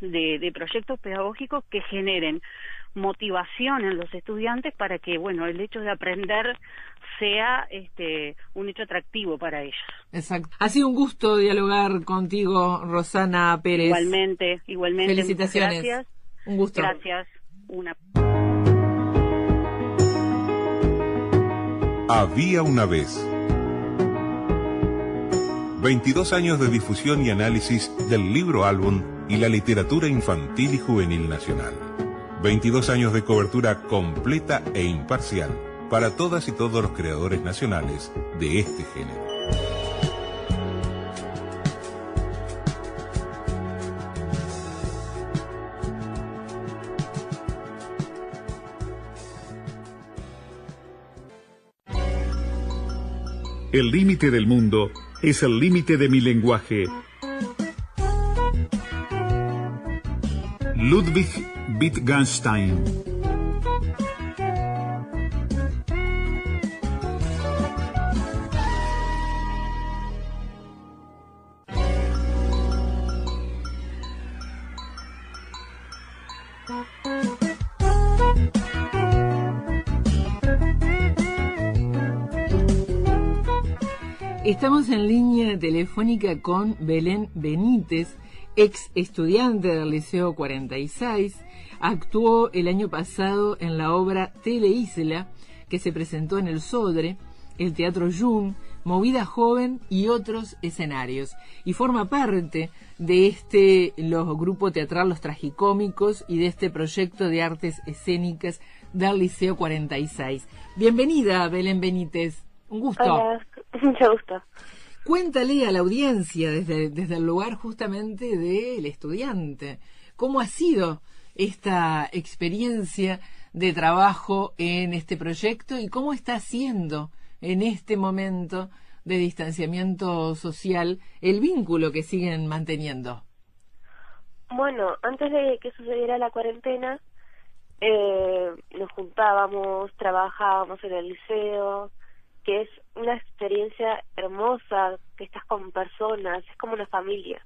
de proyectos pedagógicos que generen motivación en los estudiantes para que, bueno, el hecho de aprender sea un hecho atractivo para ellos. Exacto. Ha sido un gusto dialogar contigo, Rosana Pérez. Igualmente. Felicitaciones. Gracias. Un gusto. Gracias. Había una vez. 22 años de difusión y análisis del libro álbum y la literatura infantil y juvenil nacional. 22 años de cobertura completa e imparcial para todas y todos los creadores nacionales de este género. El límite del mundo es el límite de mi lenguaje. Ludwig Wittgenstein. Estamos en línea telefónica con Belén Benítez, ex estudiante del Liceo 46. Actuó el año pasado en la obra Teleisla, que se presentó en el Sodre, el Teatro Jung, Movida Joven y otros escenarios. Y forma parte de los grupo teatral Los Tragicómicos y de este proyecto de artes escénicas del Liceo 46. Bienvenida, Belén Benítez. Un gusto. Hola, mucho gusto. Cuéntale a la audiencia desde el lugar justamente del estudiante, ¿cómo ha sido esta experiencia de trabajo en este proyecto y cómo está siendo en este momento de distanciamiento social el vínculo que siguen manteniendo? Bueno, antes de que sucediera la cuarentena, nos juntábamos, trabajábamos en el liceo, que es una experiencia hermosa, que estás con personas, es como una familia.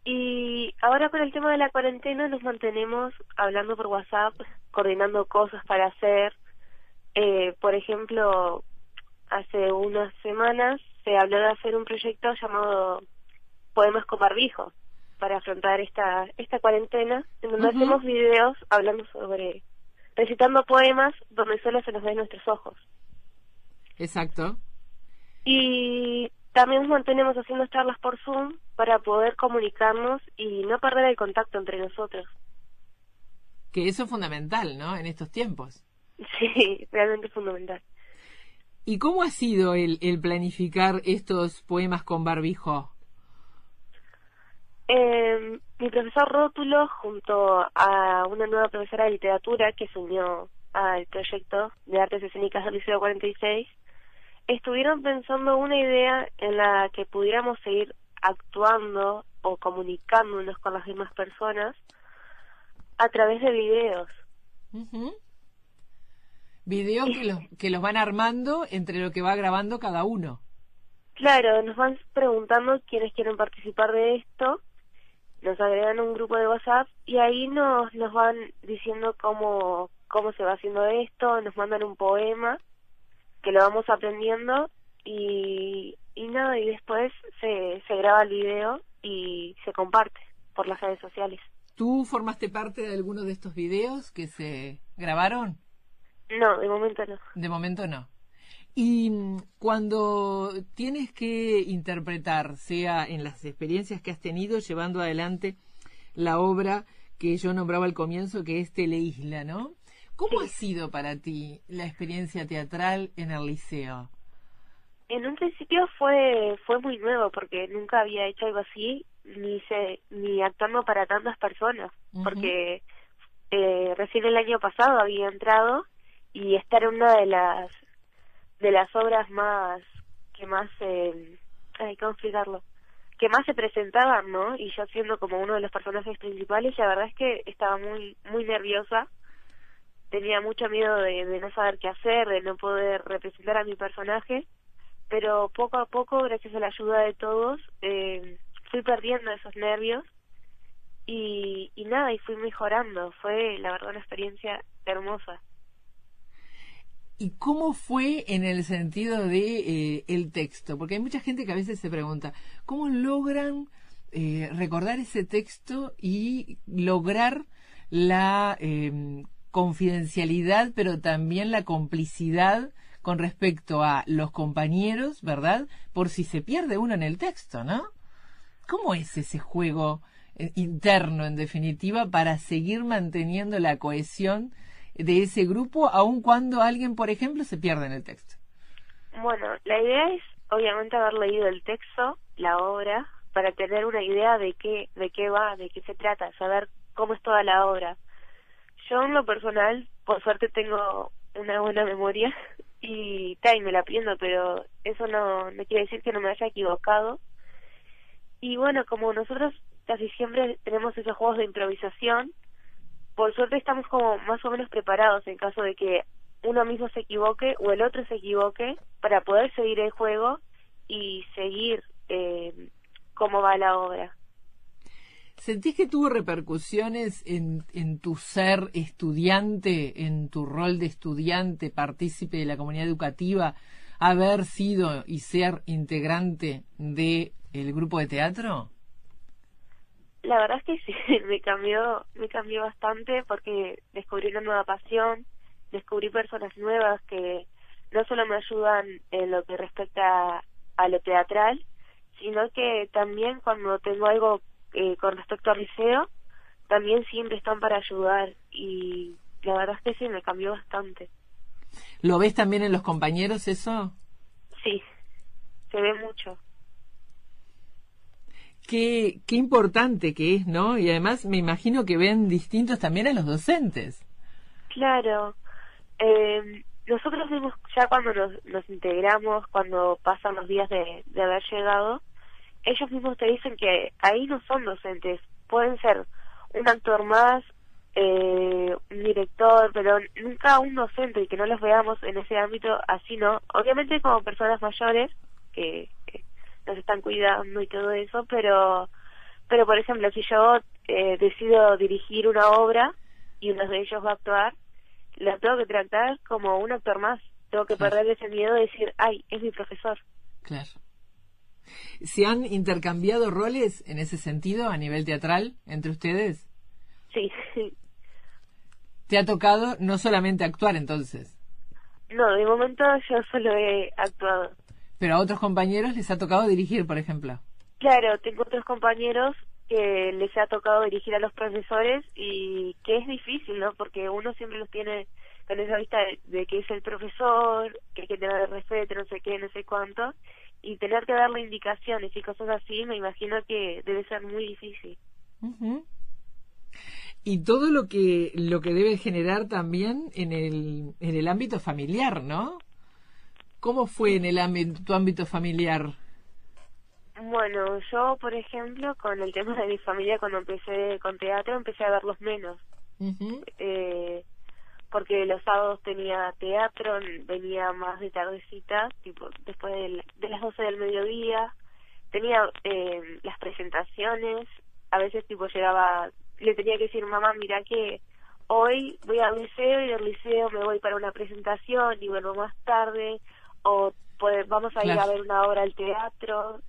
Y ahora con el tema de la cuarentena nos mantenemos hablando por WhatsApp, coordinando cosas para hacer. Por ejemplo, hace unas semanas se habló de hacer un proyecto llamado Poemas con Barbijo para afrontar esta cuarentena, en donde hacemos videos hablando recitando poemas donde solo se nos ven nuestros ojos. Exacto. Y también nos mantenemos haciendo charlas por Zoom para poder comunicarnos y no perder el contacto entre nosotros. Que eso es fundamental, ¿no?, en estos tiempos. Sí, realmente es fundamental. ¿Y cómo ha sido el planificar estos poemas con barbijo? Mi profesor Rótulo, junto a una nueva profesora de literatura que se unió al proyecto de artes escénicas del Liceo 46, estuvieron pensando una idea en la que pudiéramos seguir actuando o comunicándonos con las demás personas a través de videos. Videos que los van armando entre lo que va grabando cada uno. Claro, nos van preguntando quiénes quieren participar de esto, nos agregan a un grupo de WhatsApp y ahí nos van diciendo cómo se va haciendo esto, nos mandan un poema que lo vamos aprendiendo y nada, y después se graba el video y se comparte por las redes sociales. ¿Tú formaste parte de alguno de estos videos que se grabaron? No, de momento no. De momento no. Y cuando tienes que interpretar, sea en las experiencias que has tenido llevando adelante la obra que yo nombraba al comienzo, que es Teleisla, ¿no? ¿Cómo ha sido para ti la experiencia teatral en el liceo? En un principio fue muy nuevo porque nunca había hecho algo así, ni actuando para tantas personas, porque recién el año pasado había entrado y estar en una de las obras ¿cómo explicarlo? Que más se presentaban, ¿no? Y yo siendo como uno de los personajes principales, la verdad es que estaba muy muy nerviosa. Tenía mucho miedo de no saber qué hacer, de no poder representar a mi personaje, pero poco a poco, gracias a la ayuda de todos, fui perdiendo esos nervios y nada, y fui mejorando. Fue, la verdad, una experiencia hermosa. ¿Y cómo fue en el sentido de el texto? Porque hay mucha gente que a veces se pregunta, ¿cómo logran recordar ese texto y lograr la confidencialidad, pero también la complicidad con respecto a los compañeros, ¿verdad? Por si se pierde uno en el texto, ¿no? ¿Cómo es ese juego interno, en definitiva, para seguir manteniendo la cohesión de ese grupo, aun cuando alguien, por ejemplo, se pierde en el texto? Bueno, la idea es, obviamente, haber leído el texto, la obra, para tener una idea de qué va, de qué se trata, saber cómo es toda la obra. Yo, en lo personal, por suerte tengo una buena memoria y me la aprendo, pero eso no quiere decir que no me haya equivocado. Y bueno, como nosotros casi siempre tenemos esos juegos de improvisación, por suerte estamos como más o menos preparados en caso de que uno mismo se equivoque o el otro se equivoque, para poder seguir el juego y seguir cómo va la obra. ¿Sentís que tuvo repercusiones en tu ser estudiante, en tu rol de estudiante, partícipe de la comunidad educativa, haber sido y ser integrante del grupo de teatro? La verdad es que sí, me cambió bastante, porque descubrí una nueva pasión, descubrí personas nuevas que no solo me ayudan en lo que respecta a lo teatral, sino que también cuando tengo algo con respecto al liceo, también siempre están para ayudar, y la verdad es que sí, me cambió bastante. ¿Lo ves también en los compañeros eso? Sí, se ve mucho. Qué importante que es, ¿no? Y además me imagino que ven distintos también a los docentes. Claro. Nosotros mismos, ya cuando nos integramos, cuando pasan los días de haber llegado, ellos mismos te dicen que ahí no son docentes, pueden ser un actor más, un director, pero nunca un docente, y que no los veamos en ese ámbito así, ¿no? Obviamente como personas mayores que nos están cuidando y todo eso, pero por ejemplo, si yo decido dirigir una obra y uno de ellos va a actuar, la tengo que tratar como un actor más, tengo que perder ese miedo de decir, ay, es mi profesor. Claro. ¿Se han intercambiado roles en ese sentido a nivel teatral entre ustedes? Sí. ¿Te ha tocado no solamente actuar entonces? No, de momento yo solo he actuado. ¿Pero a otros compañeros les ha tocado dirigir, por ejemplo? Claro, tengo otros compañeros que les ha tocado dirigir a los profesores, y que es difícil, ¿no? Porque uno siempre los tiene con esa vista de que es el profesor, que hay que tener respeto, no sé qué, no sé cuánto, y tener que darle indicaciones y cosas así, me imagino que debe ser muy difícil. Uh-huh. Y todo lo que debe generar también en el ámbito familiar, ¿no? ¿Cómo fue en tu ámbito familiar? Bueno, yo, por ejemplo, con el tema de mi familia, cuando empecé con teatro, empecé a verlos menos. Uh-huh. Porque los sábados tenía teatro, venía más de tardecita, tipo después de las 12 del mediodía. Tenía las presentaciones, a veces tipo llegaba, le tenía que decir, mamá, mira que hoy voy al liceo y del liceo me voy para una presentación y vuelvo más tarde, o vamos a ir a ver una obra al teatro.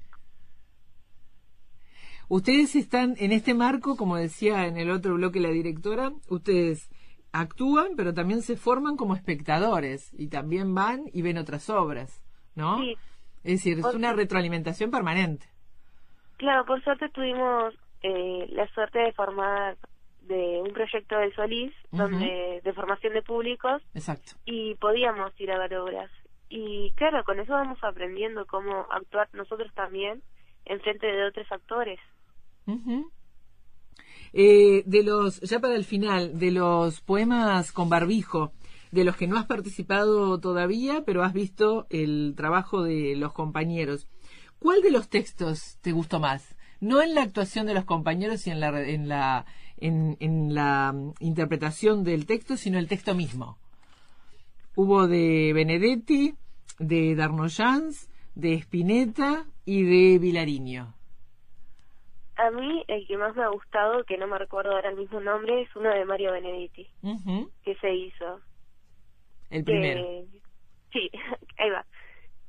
Ustedes están en este marco, como decía en el otro bloque la directora, ustedes actúan, pero también se forman como espectadores y también van y ven otras obras, ¿no? Sí. Es decir, es una retroalimentación permanente. Claro, por suerte tuvimos la suerte de formar de un proyecto del Solís, donde de formación de públicos. Exacto. Y podíamos ir a ver obras. Y claro, con eso vamos aprendiendo cómo actuar nosotros también en frente de otros actores. Uh-huh. Ya para el final, de los poemas con barbijo, de los que no has participado todavía, pero has visto el trabajo de los compañeros, ¿cuál de los textos te gustó más? No en la actuación de los compañeros y en la interpretación del texto, sino el texto mismo. Hubo de Benedetti, de Darnoyans, de Spinetta y de Vilariño. A mí el que más me ha gustado, que no me recuerdo ahora el mismo nombre, es uno de Mario Benedetti, que se hizo. El primero. Sí, ahí va.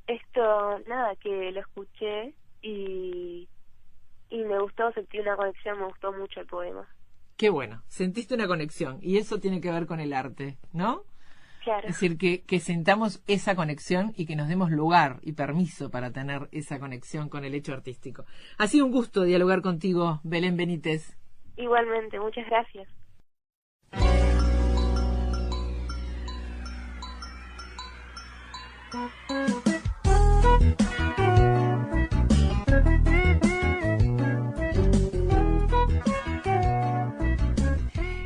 Esto, nada, que lo escuché y me gustó, sentí una conexión, me gustó mucho el poema. Qué bueno, sentiste una conexión y eso tiene que ver con el arte, ¿no? Claro. Es decir, que sintamos esa conexión y que nos demos lugar y permiso para tener esa conexión con el hecho artístico. Ha sido un gusto dialogar contigo, Belén Benítez. Igualmente, muchas gracias.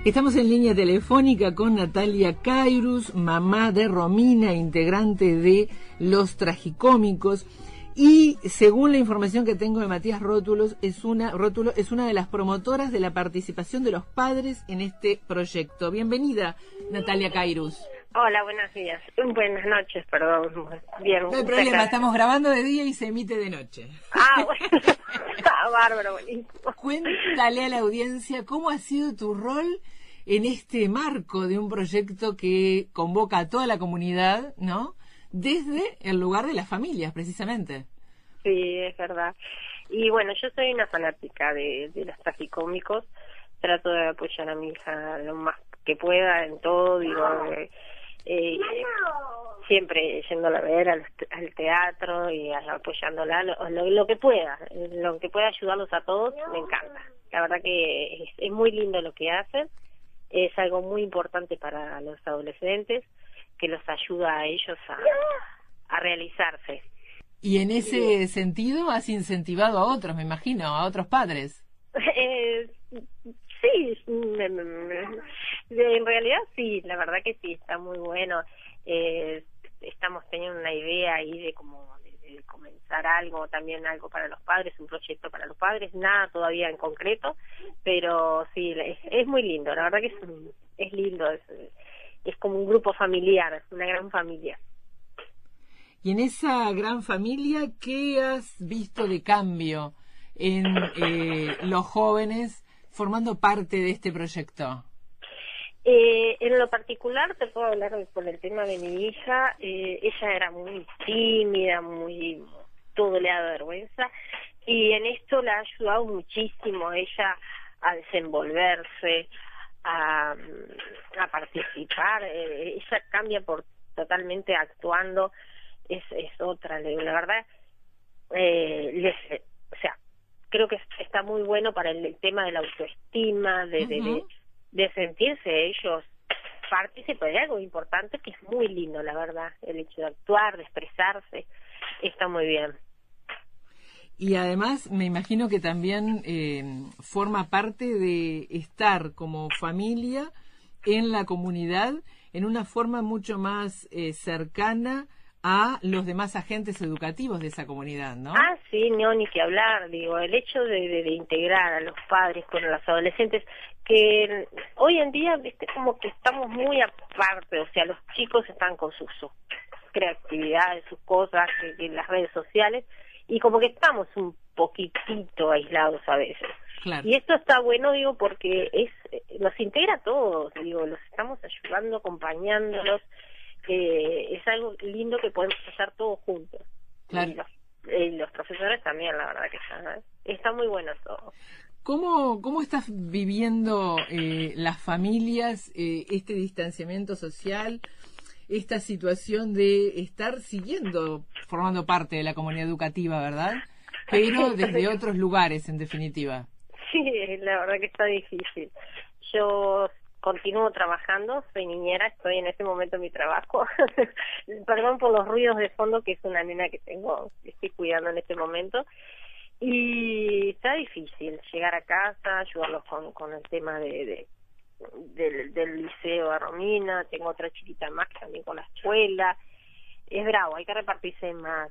Estamos en línea telefónica con Natalia Cairus, mamá de Romina, integrante de Los Tragicómicos, y según la información que tengo de Matías Rótulo, es una de las promotoras de la participación de los padres en este proyecto. Bienvenida, Natalia Cairus. Hola, buenos días. Buenas noches, perdón. Bien. No hay problema, estamos grabando de día y se emite de noche. Ah, bueno. Bárbaro, buenísimo. Cuéntale a la audiencia cómo ha sido tu rol en este marco de un proyecto que convoca a toda la comunidad, ¿no? Desde el lugar de las familias, precisamente. Sí, es verdad. Y bueno, yo soy una fanática de los tragicómicos. Trato de apoyar a mi hija lo más que pueda en todo, digo, siempre yéndola a ver al teatro y apoyándola lo que pueda ayudarlos a todos, me encanta. La verdad que es muy lindo lo que hacen, es algo muy importante para los adolescentes, que los ayuda a ellos a realizarse. Y en ese sentido has incentivado a otros, me imagino, a otros padres. Sí, en realidad sí, la verdad que sí, está muy bueno. Estamos teniendo una idea ahí de comenzar algo, también algo para los padres, un proyecto para los padres, nada todavía en concreto, pero sí, es muy lindo, la verdad que es lindo, es como un grupo familiar, una gran familia. Y en esa gran familia, ¿qué has visto de cambio en los jóvenes formando parte de este proyecto? En lo particular te puedo hablar por el tema de mi hija. Ella era muy tímida, todo le da vergüenza, y en esto la ha ayudado muchísimo ella a desenvolverse, a participar. Ella cambia totalmente actuando, es otra, la verdad. O sea, creo que está muy bueno para el tema de la autoestima, de sentirse ellos partícipes de algo importante, que es muy lindo, la verdad. El hecho de actuar, de expresarse, está muy bien. Y además me imagino que también forma parte de estar como familia en la comunidad en una forma mucho más cercana a los demás agentes educativos de esa comunidad, ¿no? Ah, sí, no, ni que hablar, digo, el hecho de integrar a los padres con los adolescentes, que hoy en día, viste, como que estamos muy aparte, o sea, los chicos están con sus creatividades, sus cosas, que las redes sociales, y como que estamos un poquitito aislados a veces. Claro. Y esto está bueno, digo, porque nos integra a todos, digo, los estamos ayudando, acompañándolos. Es algo lindo que podemos hacer todos juntos. Claro. Y los profesores también, la verdad que está muy bueno todo. ¿Cómo estás viviendo las familias este distanciamiento social, esta situación de estar formando parte de la comunidad educativa, ¿verdad? Pero desde otros lugares, en definitiva. Sí, la verdad que está difícil. Yo continúo trabajando, soy niñera, estoy en este momento en mi trabajo. Perdón por los ruidos de fondo, que es una nena que estoy cuidando en este momento. Y está difícil llegar a casa, ayudarlos con el tema del liceo a Romina. Tengo otra chiquita más que también con la escuela. Es bravo, hay que repartirse en más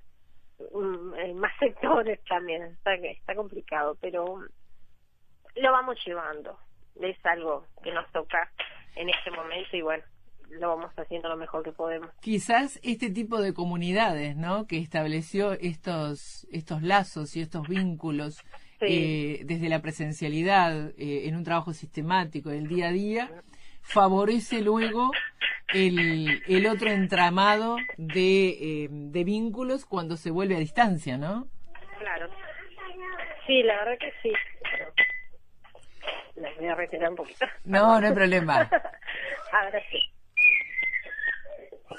sectores también. Está complicado, pero lo vamos llevando. Es algo que nos toca en este momento y bueno, lo vamos haciendo lo mejor que podemos. Quizás este tipo de comunidades, ¿no?, que estableció estos lazos y estos vínculos, sí, desde la presencialidad, en un trabajo sistemático del día a día, favorece luego el otro entramado de vínculos cuando se vuelve a distancia, ¿no? Claro. Sí, la verdad que sí. Les voy a retirar un poquito. No hay problema. Ahora sí.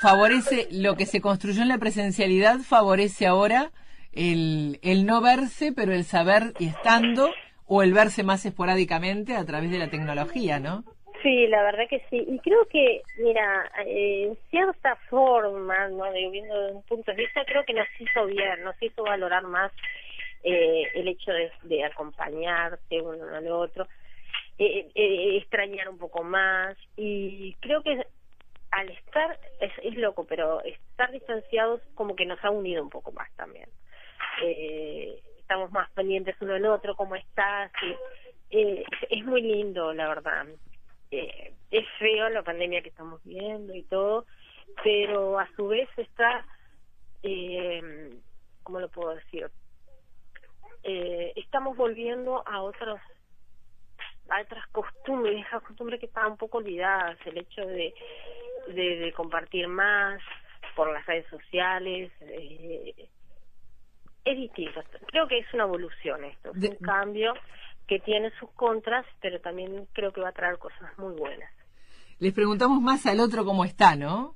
favorece lo que se construyó en la presencialidad, favorece ahora el no verse, pero el saber y estando, o el verse más esporádicamente a través de la tecnología, ¿no? Sí, la verdad que sí. Y creo que, mira, en cierta forma, ¿no? Viendo desde un punto de vista, creo que nos hizo bien, nos hizo valorar más el hecho de acompañarse uno al otro, extrañar un poco más. Y creo que al estar, es loco, pero estar distanciados como que nos ha unido un poco más también. Estamos más pendientes uno del otro, cómo estás. Es muy lindo, la verdad. Es feo la pandemia que estamos viendo y todo, pero a su vez está, ¿cómo lo puedo decir? Estamos volviendo a otras costumbres, viejas costumbres que estaban un poco olvidadas, el hecho de compartir más por las redes sociales. Es distinto, creo que es una evolución esto, es un cambio que tiene sus contras, pero también creo que va a traer cosas muy buenas. Les preguntamos más al otro cómo está, ¿no?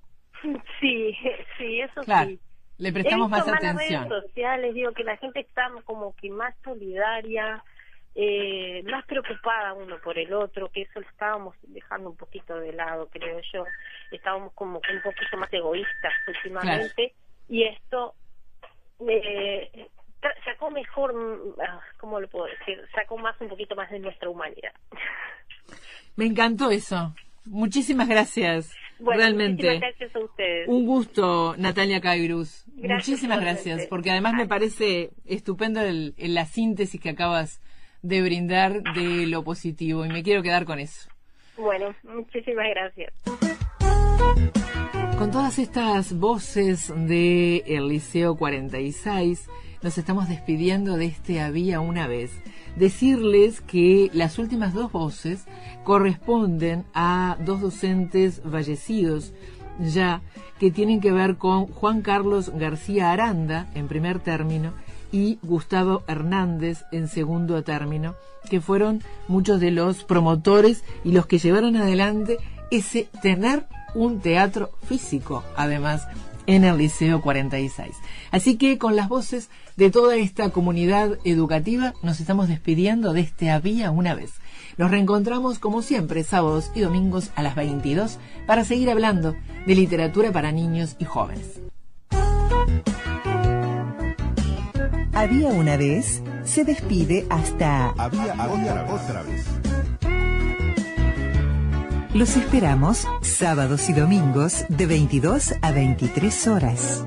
Sí, eso claro, sí. Le prestamos más atención. En las redes sociales, digo que la gente está como que más solidaria, más preocupada uno por el otro, que eso lo estábamos dejando un poquito de lado, creo yo. Estábamos como que un poquito más egoístas últimamente, claro. Y esto sacó mejor, ¿cómo lo puedo decir? Sacó un poquito más de nuestra humanidad. Me encantó eso. Muchísimas gracias. Bueno, realmente. Muchísimas gracias a ustedes. Un gusto, Natalia Cairus. Muchísimas gracias, porque además me parece estupendo la síntesis que acabas de brindar de lo positivo, y me quiero quedar con eso. Bueno, muchísimas gracias. Con todas estas voces del Liceo 46, nos estamos despidiendo de este Había una vez. Decirles que las últimas dos voces corresponden a dos docentes fallecidos ya, que tienen que ver con Juan Carlos García Aranda en primer término y Gustavo Hernández en segundo término, que fueron muchos de los promotores y los que llevaron adelante ese tener un teatro físico, además, en el Liceo 46. Así que con las voces de toda esta comunidad educativa nos estamos despidiendo de este Había una vez. Nos reencontramos como siempre sábados y domingos a las 22 para seguir hablando de literatura para niños y jóvenes. Había una vez se despide hasta Había otra vez. Los esperamos sábados y domingos de 22 a 23 horas.